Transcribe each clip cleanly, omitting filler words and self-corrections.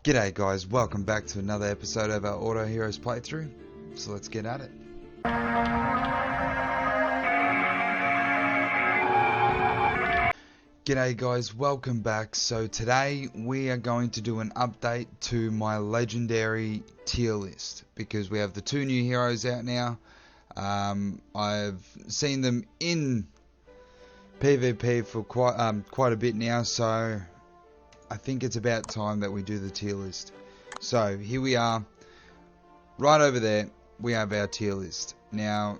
G'day guys, welcome back to another episode of our Auto Heroes playthrough, so let's get at it. G'day guys, welcome back. So today we are going to do an update to my legendary tier list, because we have the two new heroes out now. I've seen them in PvP for quite a bit now, so I think it's about time that we do the tier list. So here we are, right over there we have our tier list. Now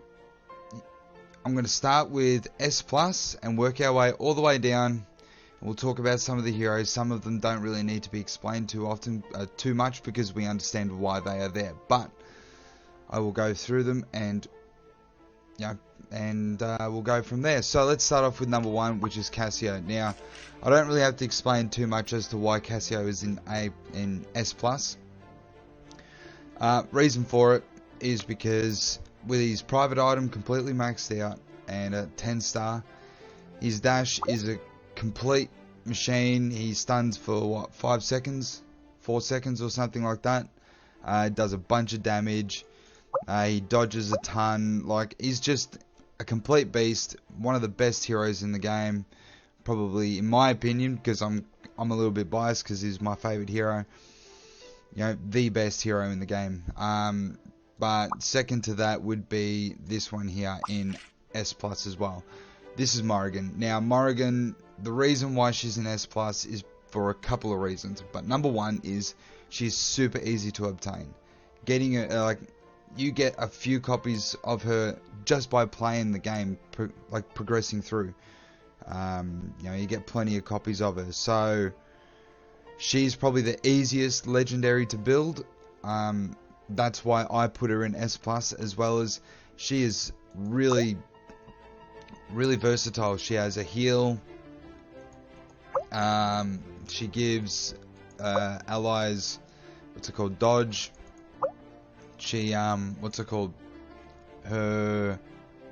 I'm going to start with S plus and work our way all the way down. We'll talk about some of the heroes. Some of them don't really need to be explained too much, because we understand why they are there, but I will go through them and we'll go from there. So let's start off with number one, which is Cassio. Now, I don't really have to explain too much as to why Cassio is in S plus. Reason for it is because with his private item completely maxed out and a 10 star, his dash is a complete machine. He stuns for what, 5 seconds, 4 seconds or something like that. Does a bunch of damage. He dodges a ton. Like, he's just a complete beast. One of the best heroes in the game, probably in my opinion, because I'm a little bit biased because he's my favorite hero. You know, the best hero in the game. But second to that would be this one here in S plus as well. This is Morrigan. Now Morrigan, the reason why she's in S plus is for a couple of reasons. But number one is she's super easy to obtain. Getting her, you get a few copies of her just by playing the game, progressing through. You get plenty of copies of her. So she's probably the easiest legendary to build. That's why I put her in S plus, as well as she is really versatile. She has a heal. She gives allies, dodge. She her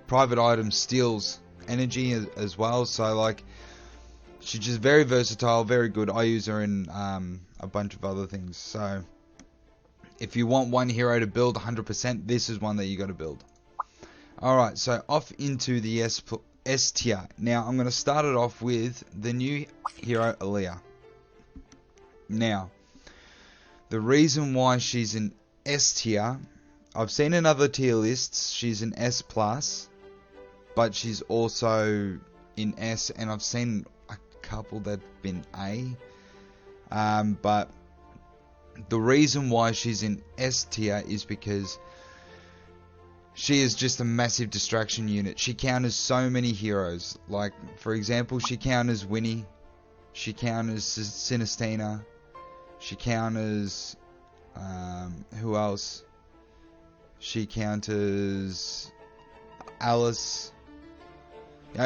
private item steals energy as well. So she's just very versatile, very good. I use her in a bunch of other things. So if you want one hero to build 100%, this is one that you got to build. Alright, so off into the S tier. Now I'm going to start it off with the new hero Alia. Now, the reason why she's in S tier, I've seen in other tier lists she's in S plus, but she's also in S, and I've seen a couple that have been A. But the reason why she's in S tier is because she is just a massive distraction unit. She counters so many heroes. Like, for example, she counters Winnie, she counters Synesthesia, she counters who else? She counters Alice.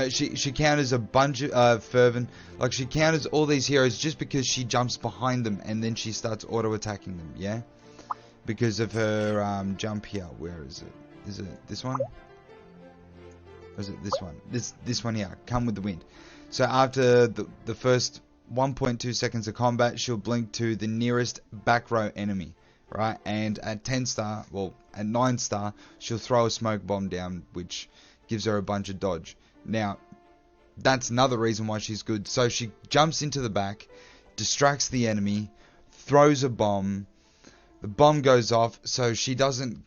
She counters a bunch of Fervent. Like, she counters all these heroes just because she jumps behind them and then she starts auto attacking them. Yeah, because of her jump here. Where is it? Is it this one? Or is it this one? This one here. Come with the wind. So after the first 1.2 seconds of combat, she'll blink to the nearest back row enemy, right? And at 10 star, well, at 9 star, she'll throw a smoke bomb down, which gives her a bunch of dodge. Now, that's another reason why she's good. So she jumps into the back, distracts the enemy, throws a bomb, the bomb goes off, so she doesn't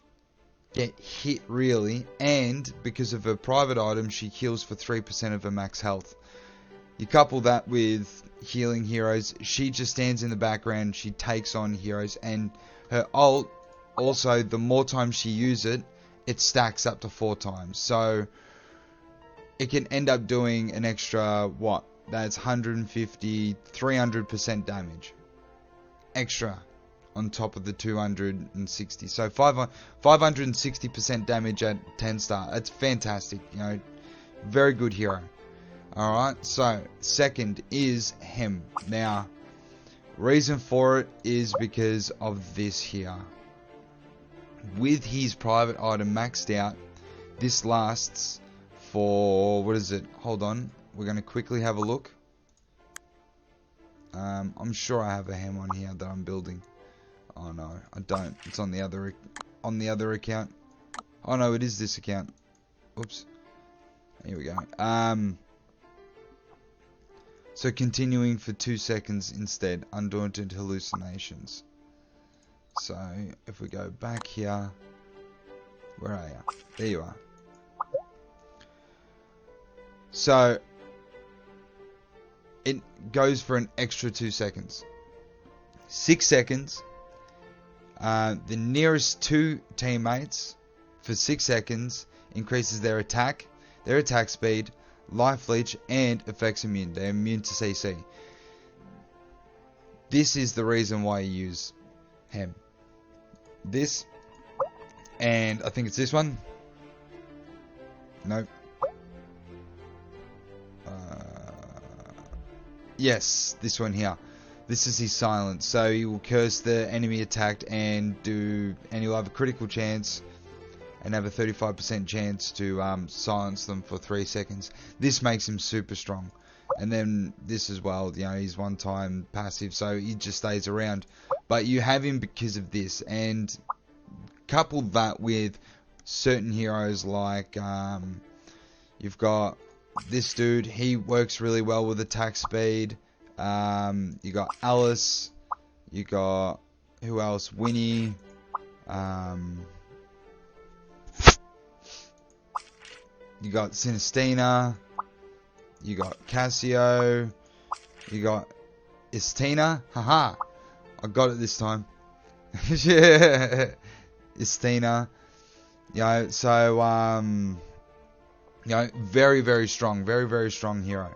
get hit really, and because of her private item, she heals for 3% of her max health. You couple that with healing heroes, she just stands in the background, she takes on heroes, and her ult, also, the more times she uses it, it stacks up to 4 times. So it can end up doing an extra, what? That's 150, 300% damage extra on top of the 260. So 560% damage at 10 star. That's fantastic. Very good hero. Alright, so second is him. Now, reason for it is because of this here. With his private item maxed out, this lasts for, what is it? Hold on, we're going to quickly have a look. I'm sure I have a ham on here that I'm building. I don't. It's on the other account. Oh no, it is this account. Oops. Here we go. So continuing for 2 seconds instead. Undaunted hallucinations. So if we go back here, where are you? There you are. So it goes for an extra 2 seconds. 6 seconds. The nearest 2 teammates for 6 seconds increases their attack speed, life leech, and effects immune. They're immune to CC. This is the reason why you use him. This, and I think it's this one. Nope. Yes, this one here. This is his silence. So he will curse the enemy attacked and he'll have a critical chance and have a 35% chance to silence them for 3 seconds. This makes him super strong. And then this as well, you know, he's one-time passive, so he just stays around. But you have him because of this, and couple that with certain heroes like you've got this dude. He works really well with attack speed. You got Alice. You got who else? Winnie. You got Synesthesia. You got Cassio. You got Istina. Haha. I got it this time. Yeah. Istina. You know, so, you know, very, very strong. Very, very strong hero.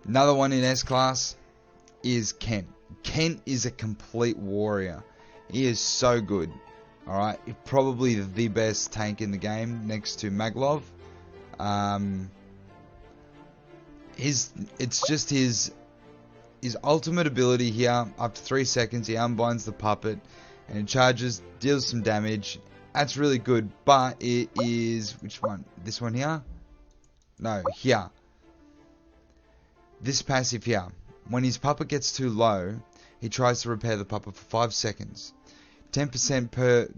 Another one in S class is Kent. Kent is a complete warrior. He is so good. Alright. Probably the best tank in the game next to Maglev. It's just his ultimate ability here. After 3 seconds, he unbinds the puppet and it charges, deals some damage. That's really good, but it is which one? This one here? No, here. This passive here. When his puppet gets too low, he tries to repair the puppet for 5 seconds. 10% per,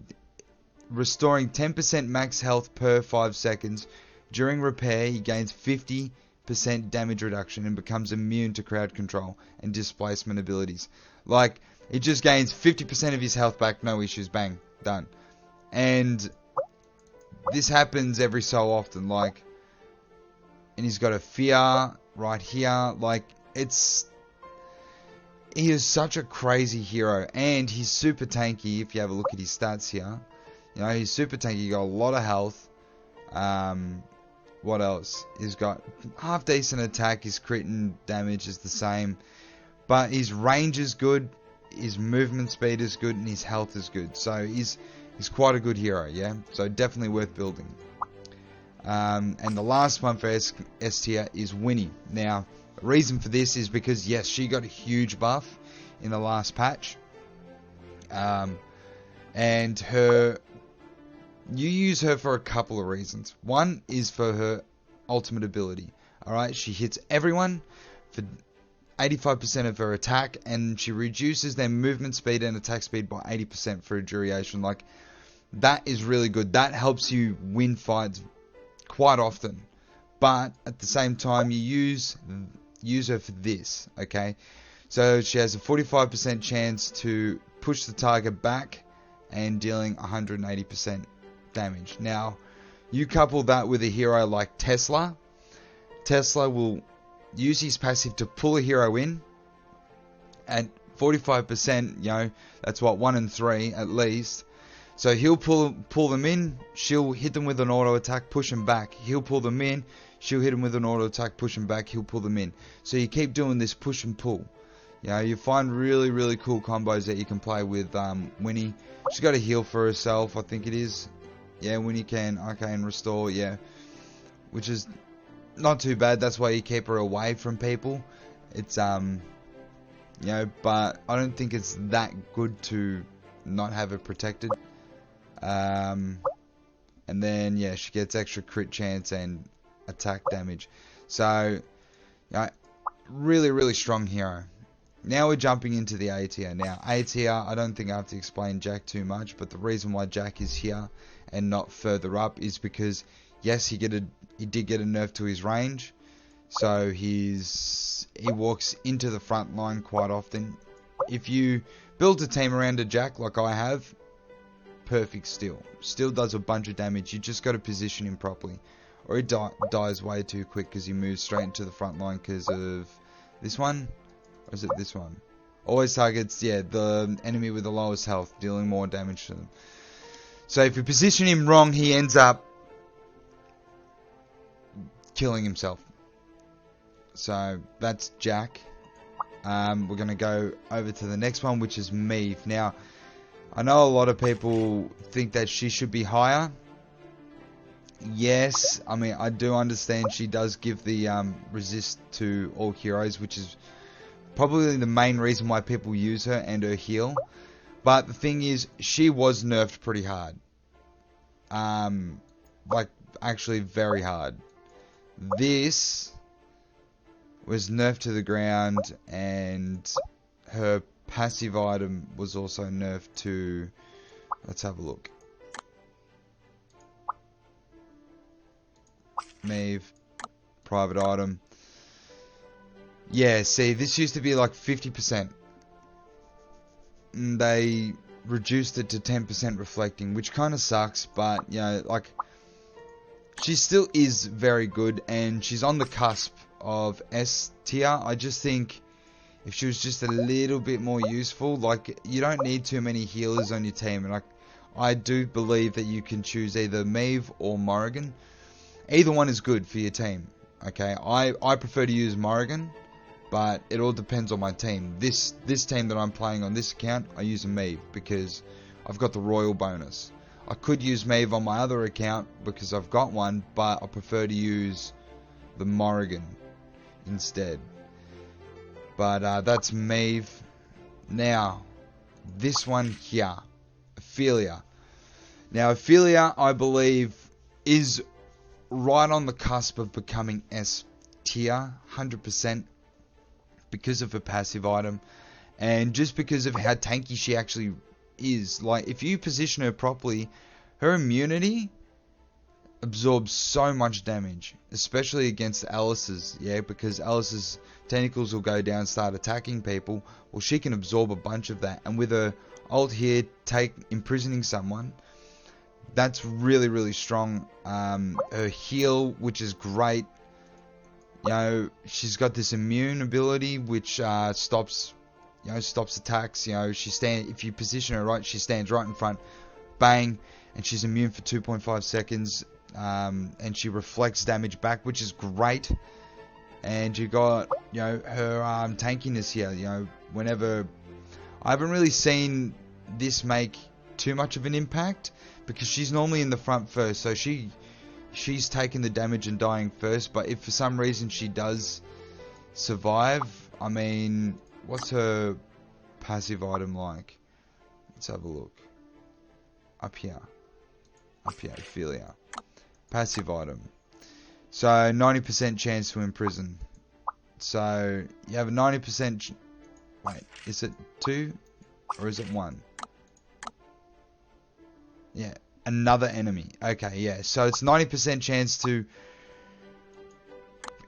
restoring 10% max health per 5 seconds. During repair, he gains 50% damage reduction and becomes immune to crowd control and displacement abilities. Like, he just gains 50% of his health back, no issues, bang, done. And this happens every so often, like, and he's got a fear right here, like, he is such a crazy hero, and he's super tanky. If you have a look at his stats here, you know, he's super tanky. He got a lot of health. What else? He's got half decent attack. His crit and damage is the same, but his range is good, his movement speed is good, and his health is good. So he's quite a good hero, yeah. So definitely worth building. And the last one for S tier is Winnie. Now, the reason for this is because yes, she got a huge buff in the last patch, and her. You use her for a couple of reasons. One is for her ultimate ability. Alright, she hits everyone for 85% of her attack, and she reduces their movement speed and attack speed by 80% for a duration. Like, that is really good. That helps you win fights quite often. But at the same time, you use her for this, okay? So she has a 45% chance to push the target back and dealing 180% damage. Now, you couple that with a hero like Tesla. Tesla will use his passive to pull a hero in at 45%, you know, that's what, 1 in 3 at least. So he'll pull them in, she'll hit them with an auto attack, push them back. He'll pull them in, she'll hit them with an auto attack, push them back, he'll pull them in. So you keep doing this push and pull. You know, you find really, really cool combos that you can play with Winnie. She's got a heal for herself, I think it is. Yeah, Winnie can, okay, and restore, yeah. Which is not too bad, that's why you keep her away from people. It's, you know, but I don't think it's that good to not have her protected. And then, yeah, she gets extra crit chance and attack damage. So, you know, really, really strong hero. Now we're jumping into the A tier. Now, A tier, I don't think I have to explain Jack too much, but the reason why Jack is here and not further up is because, yes, he did get a nerf to his range, so he walks into the front line quite often. If you build a team around a Jack like I have, perfect still does a bunch of damage. You just got to position him properly, or he dies way too quick because he moves straight into the front line because of this one. Or is it this one? Always targets, yeah, the enemy with the lowest health, dealing more damage to them. So if you position him wrong, he ends up killing himself. So that's Jack. We're going to go over to the next one, which is Maeve. Now, I know a lot of people think that she should be higher. Yes, I mean, I do understand she does give the resist to all heroes, which is probably the main reason why people use her and her heal. But the thing is, she was nerfed pretty hard. Like, actually very hard. This was nerfed to the ground, and her passive item was also nerfed to... Let's have a look. Maeve, private item. Yeah, see, this used to be like 50%. And they reduced it to 10% reflecting, which kind of sucks, but, you know, like, she still is very good, and she's on the cusp of S tier. I just think if she was just a little bit more useful, like, you don't need too many healers on your team, and I do believe that you can choose either Maeve or Morrigan. Either one is good for your team, okay? I prefer to use Morrigan, but it all depends on my team. This team that I'm playing on this account, I use a Maeve because I've got the royal bonus. I could use Maeve on my other account because I've got one, but I prefer to use the Morrigan instead. But that's Maeve. Now, this one here, Philia. Now, Philia, I believe, is right on the cusp of becoming S tier, 100%, because of her passive item, and just because of how tanky she actually is. Like, if you position her properly, her immunity absorbs so much damage, especially against Alice's, yeah, because Alice's tentacles will go down, start attacking people. Well, she can absorb a bunch of that, and with her ult here, imprisoning someone, that's really, really strong. Her heal, which is great. You know, she's got this immune ability which stops attacks. You know, if you position her right, she stands right in front, bang, and she's immune for 2.5 seconds. And she reflects damage back, which is great. And you got, you know, her tankiness here. You know, whenever I haven't really seen this make too much of an impact because she's normally in the front first, so she's taking the damage and dying first. But if for some reason she does survive, I mean, what's her passive item like? Let's have a look. Up here, Philia. Passive item. So 90% chance to imprison. So you have a 90%. Wait, is it 2 or is it 1? Yeah, another enemy. Okay, yeah. So it's 90% chance to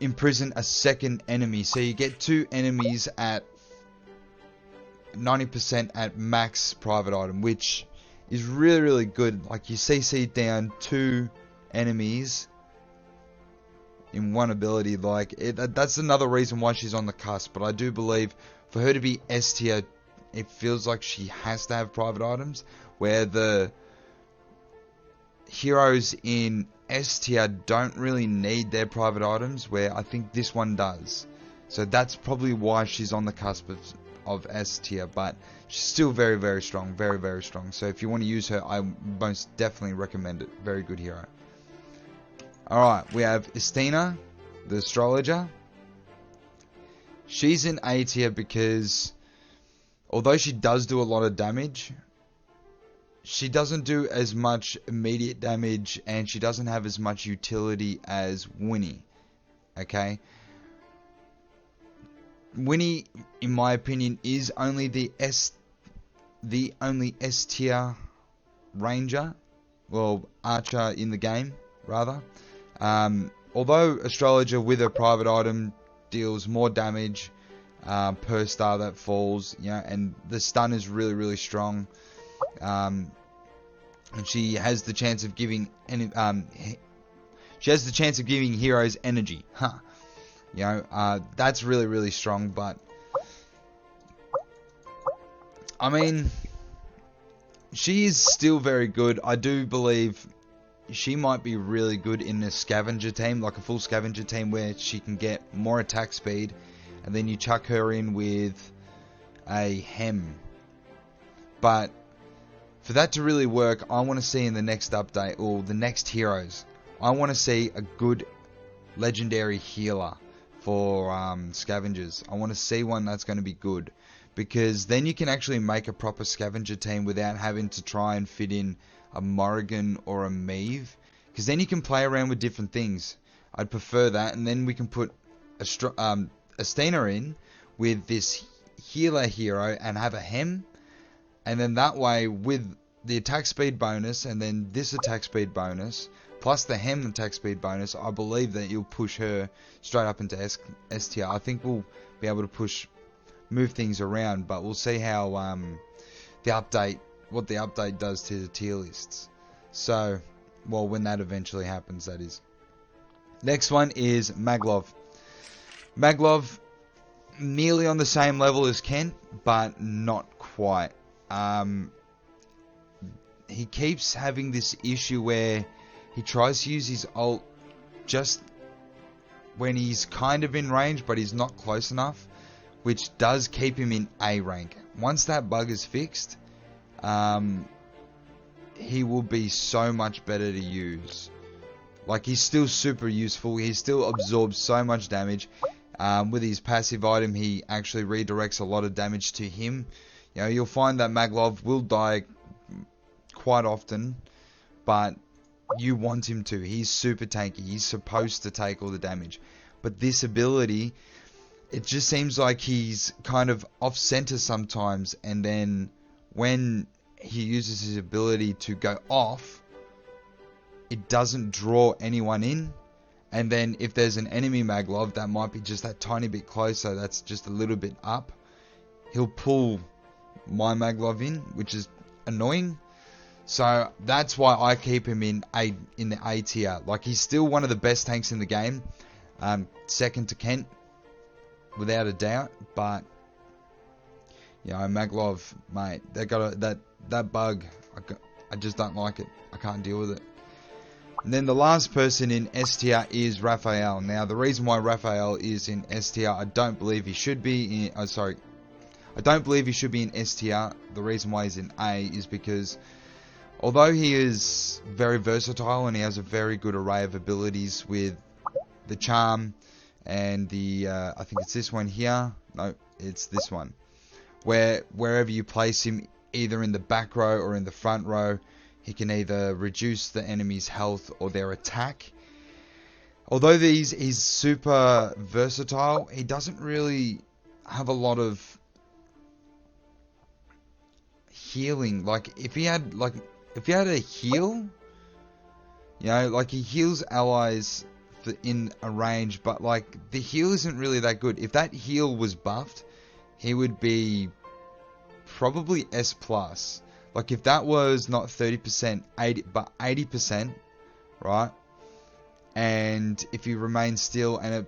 imprison a second enemy. So you get 2 enemies at 90% at max private item, which is really, really good. Like, you CC down 2 enemies in one ability. Like, that's another reason why she's on the cusp. But I do believe for her to be S tier, it feels like she has to have private items, where the heroes in S tier don't really need their private items, where I think this one does. So that's probably why she's on the cusp of S tier, but she's still very, very strong, very, very strong. So if you want to use her, I most definitely recommend it. Very good hero. Alright, we have Estina, the astrologer. She's in A tier because although she does do a lot of damage, she doesn't do as much immediate damage, and she doesn't have as much utility as Winnie. Okay? Winnie, in my opinion, is only the only S tier ranger, well, archer in the game, rather. Although Astrologer with a private item deals more damage per star that falls, you know, and the stun is really, really strong. And she has the chance of giving heroes energy. You know, that's really, really strong. But I mean, she is still very good. I do believe she might be really good in a scavenger team, like a full scavenger team, where she can get more attack speed, and then you chuck her in with a hem. But for that to really work, I want to see in the next update, or the next heroes, I want to see a good legendary healer for scavengers. I want to see one that's going to be good, because then you can actually make a proper scavenger team without having to try and fit in a Morrigan or a Meave, because then you can play around with different things. I'd prefer that, and then we can put Astina in with this healer hero and have a hem, and then that way with the attack speed bonus and then this attack speed bonus plus the hem attack speed bonus, I believe that you'll push her straight up into S tier. I think we'll be able to move things around, but we'll see how what the update does to the tier lists. So, well, when that eventually happens, that is. Next one is Maglev. Maglev, nearly on the same level as Kent, but not quite. He keeps having this issue where he tries to use his ult just when he's kind of in range, but he's not close enough, which does keep him in A rank. Once that bug is fixed, he will be so much better to use. Like, he's still super useful. He still absorbs so much damage. With his passive item, he actually redirects a lot of damage to him. You know, you'll find that Maglev will die quite often, but you want him to. He's super tanky. He's supposed to take all the damage. But this ability, it just seems like he's kind of off-center sometimes, and then when he uses his ability to go off, it doesn't draw anyone in. And then if there's an enemy Maglev that might be just that tiny bit closer, that's just a little bit up, he'll pull my Maglev in, which is annoying. So that's why I keep him in the A tier. Like, he's still one of the best tanks in the game, second to Kent, without a doubt. But you know, Maglev, mate, they got that bug. I just don't like it. I can't deal with it. And then the last person in S tier is Raphael. Now, the reason why Raphael is in S tier, I don't believe he should be in. I don't believe he should be in S tier. The reason why he's in A is because although he is very versatile and he has a very good array of abilities with the charm and the I think it's this one here. No, it's this one. Wherever you place him, either in the back row or in the front row, he can either reduce the enemy's health or their attack. Although he's super versatile, he doesn't really have a lot of healing. Like, if he had a heal, you know, like, he heals allies in a range, but like, the heal isn't really that good. If that heal was buffed, he would be probably S+. Like, if that was not 30%, but 80%, right? And if he remained still and it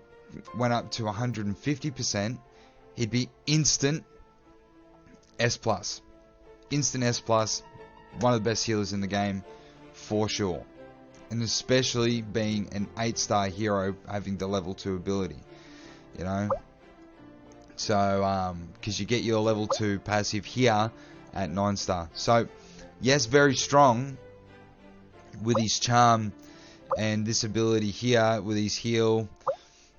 went up to 150%, he'd be instant S+. Instant S+, one of the best healers in the game, for sure. And especially being an 8-star hero, having the level 2 ability, you know? So, because you get your level 2 passive here at 9-star. So, yes, very strong with his charm and this ability here with his heal.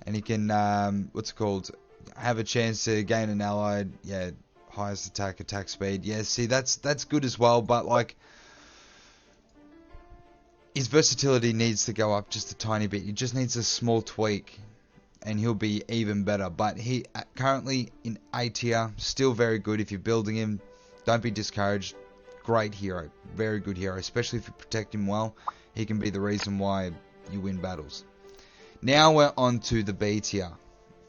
And he can, have a chance to gain an allied, highest attack speed. Yeah, see, that's good as well, but like, his versatility needs to go up just a tiny bit. He just needs a small tweak. and he'll be even better. But he currently in A tier, still very good. If you're building him, don't be discouraged. Great hero, very good hero, especially if you protect him well. He can be the reason why you win battles. Now we're on to the B tier.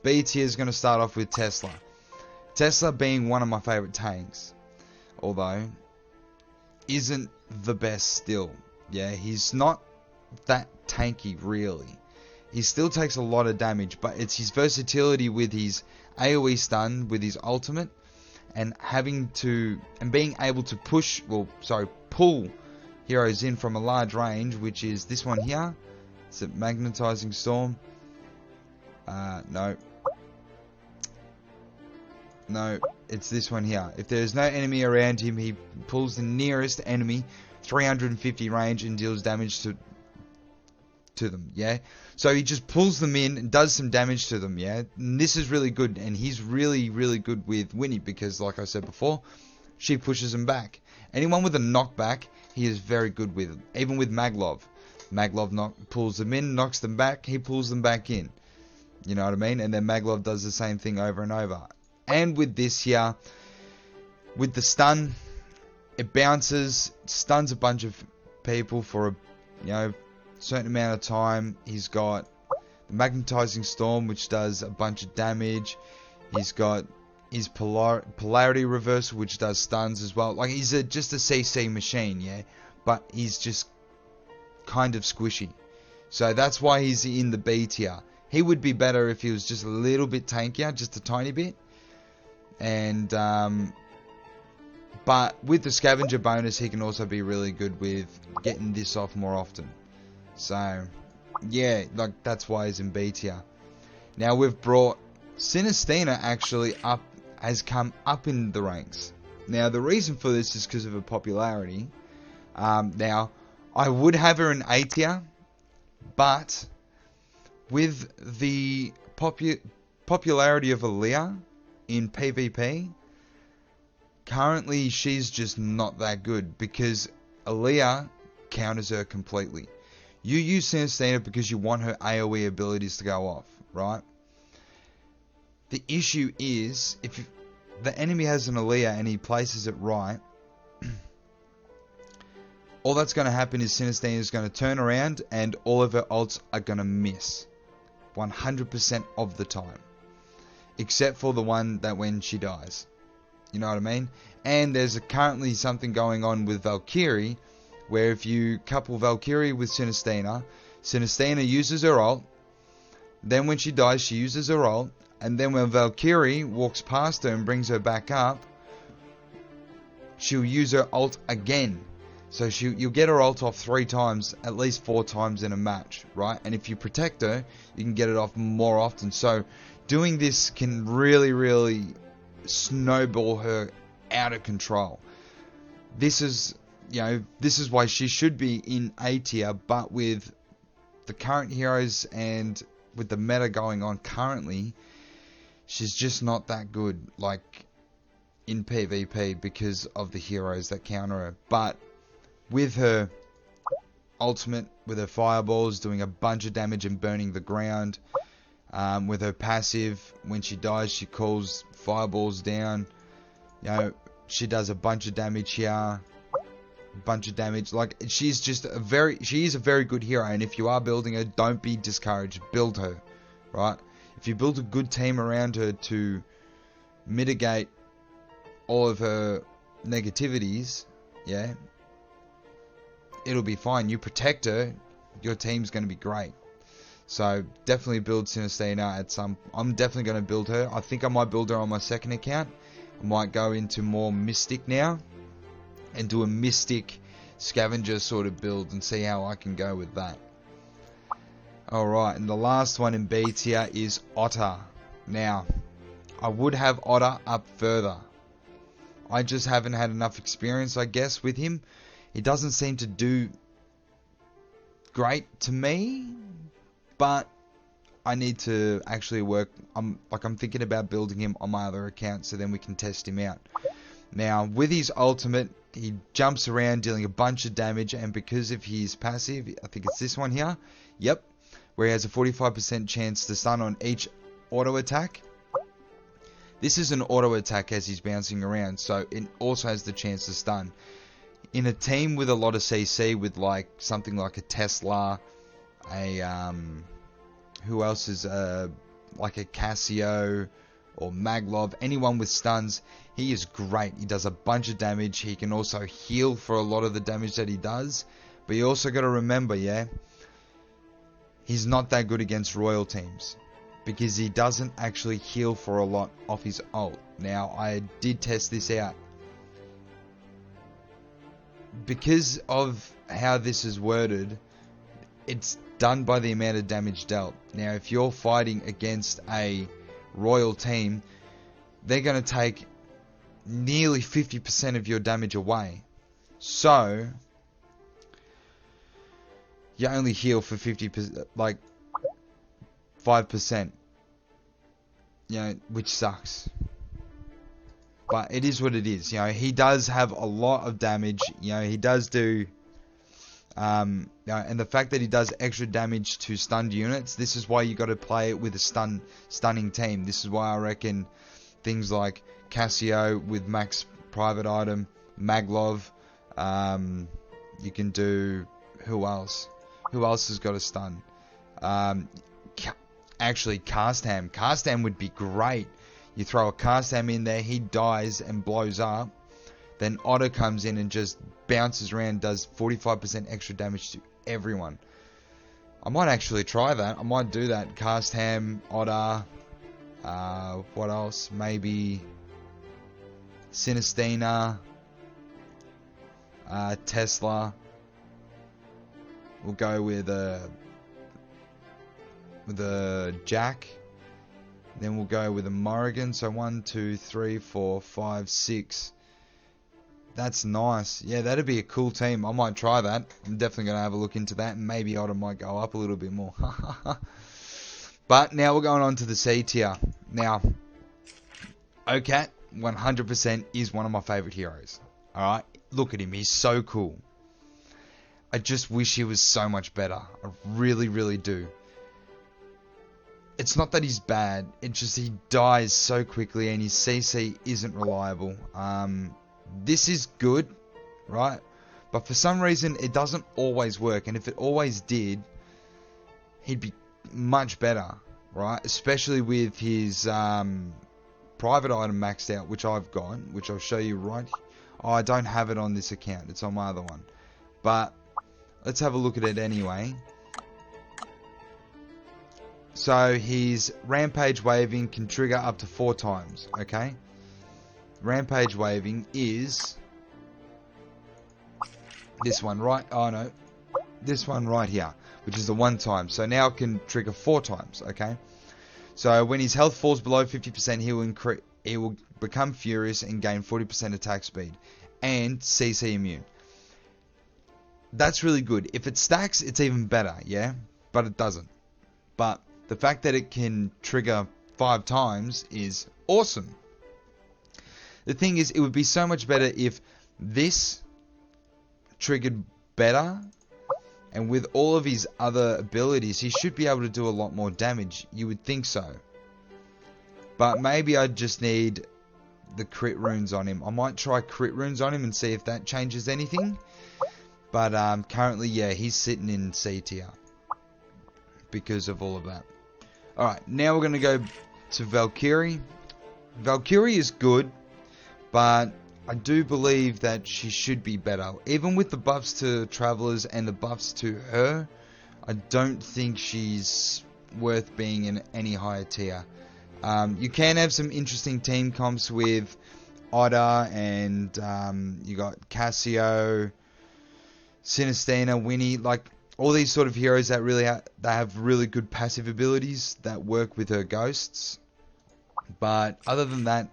B tier is going to start off with Tesla. Tesla being one of my favorite tanks, although isn't the best still. Yeah, he's not that tanky really. He still takes a lot of damage, but it's his versatility with his AoE stun, with his ultimate, and being able to pull heroes in from a large range, which is this one here. It's a magnetizing storm. No, it's this one here. If there's no enemy around him, he pulls the nearest enemy, 350 range, and deals damage to them, yeah? So he just pulls them in and does some damage to them, yeah? And this is really good, and he's really, really good with Winnie, because, like I said before, she pushes him back. Anyone with a knockback, he is very good with. Even with Maglev. Maglev pulls them in, knocks them back, he pulls them back in. You know what I mean? And then Maglev does the same thing over and over. And with this here, with the stun, it bounces, stuns a bunch of people for a certain amount of time. He's got the magnetizing storm, which does a bunch of damage. He's got his polarity reversal, which does stuns as well. Like, he's just a CC machine, yeah, but he's just kind of squishy. So that's why he's in the B tier. He would be better if he was just a little bit tankier, just a tiny bit. And but with the scavenger bonus, he can also be really good with getting this off more often. So yeah, like, that's why he's in B tier. Now we've brought Synesthesia actually up, has come up in the ranks. Now the reason for this is because of her popularity. Now I would have her in A tier, but with the popularity of Alia in PvP, currently she's just not that good, because Alia counters her completely. You use Synesthesia because you want her AoE abilities to go off, right? The issue is, if the enemy has an Alia and he places it right, all that's going to happen is Synesthesia is going to turn around and all of her ults are going to miss 100% of the time, except for the one that when she dies. You know what I mean? And there's currently something going on with Valkyrie, where if you couple Valkyrie with Synesthesia, Synesthesia uses her ult, then when she dies she uses her ult, and then when Valkyrie walks past her and brings her back up, she'll use her ult again. So you'll get her ult off 3 times, at least 4 times in a match, right? And if you protect her, you can get it off more often. So doing this can really, really snowball her out of control. This is why she should be in A tier, but with the current heroes and with the meta going on currently, she's just not that good, like, in PvP, because of the heroes that counter her. But with her ultimate, with her fireballs doing a bunch of damage and burning the ground, with her passive, when she dies she calls fireballs down, she does a bunch of damage here, like, she is a very good hero. And if you are building her, don't be discouraged, build her, right? If you build a good team around her to mitigate all of her negativities, yeah, it'll be fine. You protect her, your team's going to be great. So definitely build Synesthesia I'm definitely going to build her. I think I might build her on my second account. I might go into more Mystic now and do a Mystic scavenger sort of build and see how I can go with that. Alright, and the last one in B tier is Otter. Now, I would have Otter up further. I just haven't had enough experience, I guess, with him. He doesn't seem to do great to me, but I need to actually work. I'm thinking about building him on my other account, so then we can test him out. Now, with his ultimate, he jumps around dealing a bunch of damage, and because of his passive, I think it's this one here, yep, where he has a 45% chance to stun on each auto attack. This is an auto attack as he's bouncing around, so it also has the chance to stun. In a team with a lot of CC, with like something like a Tesla, who else is like a Casio or Maglev, anyone with stuns, he is great. He does a bunch of damage. He can also heal for a lot of the damage that he does. But you also got to remember, yeah, he's not that good against royal teams, because he doesn't actually heal for a lot off his ult. Now, I did test this out. Because of how this is worded, it's done by the amount of damage dealt. Now, if you're fighting against a royal team, they're going to take nearly 50% of your damage away. So, you only heal for 50%, like 5%. You know, which sucks. But it is what it is. You know, he does have a lot of damage. You know, he does do... you know, and the fact that he does extra damage to stunned units, this is why you got to play it with a stunning team. This is why I reckon things like Casio with max private item, Maglev, you can do... Who else? Who else has got a stun? Actually, Castam. Castam would be great. You throw a Castam in there, he dies and blows up. Then Otto comes in and just bounces around, does 45% extra damage to everyone. I might actually try that. I might do that. Castam, Otto. What else? Maybe Synesthesia. Tesla. We'll go with a Jack. Then we'll go with a Morrigan. So 1, 2, 3, 4, 5, 6. That's nice. Yeah, that'd be a cool team. I might try that. I'm definitely going to have a look into that. And maybe Otter might go up a little bit more. But now we're going on to the C tier. Now, Ocat 100% is one of my favourite heroes. Alright? Look at him. He's so cool. I just wish he was so much better. I really, really do. It's not that he's bad. It's just he dies so quickly and his CC isn't reliable. This is good, right? But for some reason, it doesn't always work. And if it always did, he'd be much better, right? Especially with his private item maxed out, which I've got, which I'll show you right. Oh, I don't have it on this account. It's on my other one. But let's have a look at it anyway. So his Rampage Waving can trigger up to 4 times, okay? Rampage Waving is this one, right? Oh no, this one right here, which is the 1 time. So now it can trigger 4 times, okay? So when his health falls below 50%, he will become furious and gain 40% attack speed and CC immune. That's really good. If it stacks, it's even better, yeah? But it doesn't. But the fact that it can trigger 5 times is awesome. The thing is, it would be so much better if this triggered better, and with all of his other abilities, he should be able to do a lot more damage. You would think so. But maybe I just need the crit runes on him. I might try crit runes on him and see if that changes anything. But currently, yeah, he's sitting in C tier because of all of that. Alright, now we're going to go to Valkyrie. Valkyrie is good, but I do believe that she should be better. Even with the buffs to Travelers and the buffs to her, I don't think she's worth being in any higher tier. You can have some interesting team comps with Otter and you got Casio, Synesthesia, Winnie, like all these sort of heroes that really they have really good passive abilities that work with her ghosts. But other than that,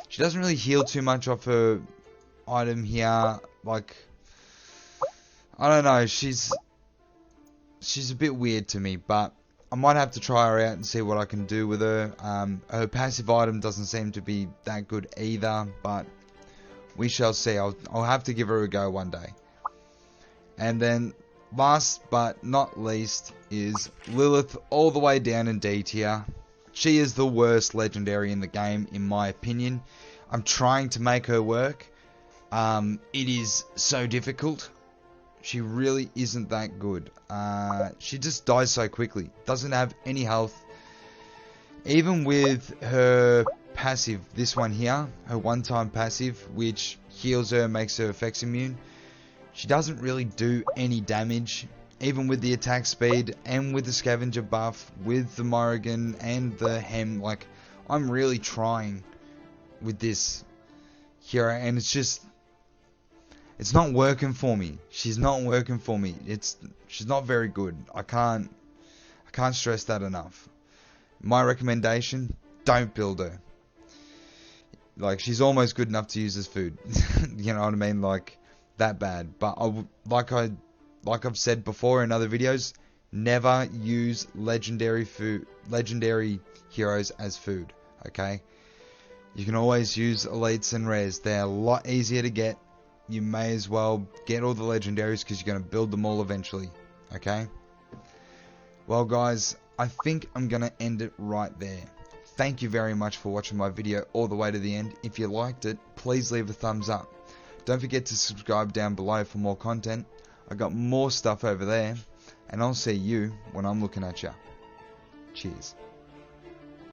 she doesn't really heal too much off her item here. Like, I don't know, she's a bit weird to me, but I might have to try her out and see what I can do with her. Her passive item doesn't seem to be that good either, but we shall see. I'll have to give her a go one day. And then last but not least is Lilith, all the way down in D tier. She is the worst legendary in the game, in my opinion. I'm trying to make her work. It is so difficult. She really isn't that good. She just dies so quickly. Doesn't have any health. Even with her passive, this one here, her one-time passive, which heals her and makes her effects immune, she doesn't really do any damage. Even with the attack speed and with the scavenger buff, with the Morrigan and the hem, like, I'm really trying with this hero, and it's not working for me. She's not working for me. She's not very good. I can't stress that enough. My recommendation, don't build her. Like, she's almost good enough to use as food. You know what I mean? Like, that bad. But like I've said before in other videos, never use legendary heroes as food. Okay? You can always use elites and rares. They're a lot easier to get. You may as well get all the legendaries because you're going to build them all eventually. Okay? Well, guys, I think I'm going to end it right there. Thank you very much for watching my video all the way to the end. If you liked it, please leave a thumbs up. Don't forget to subscribe down below for more content. I got more stuff over there. And I'll see you when I'm looking at you. Cheers.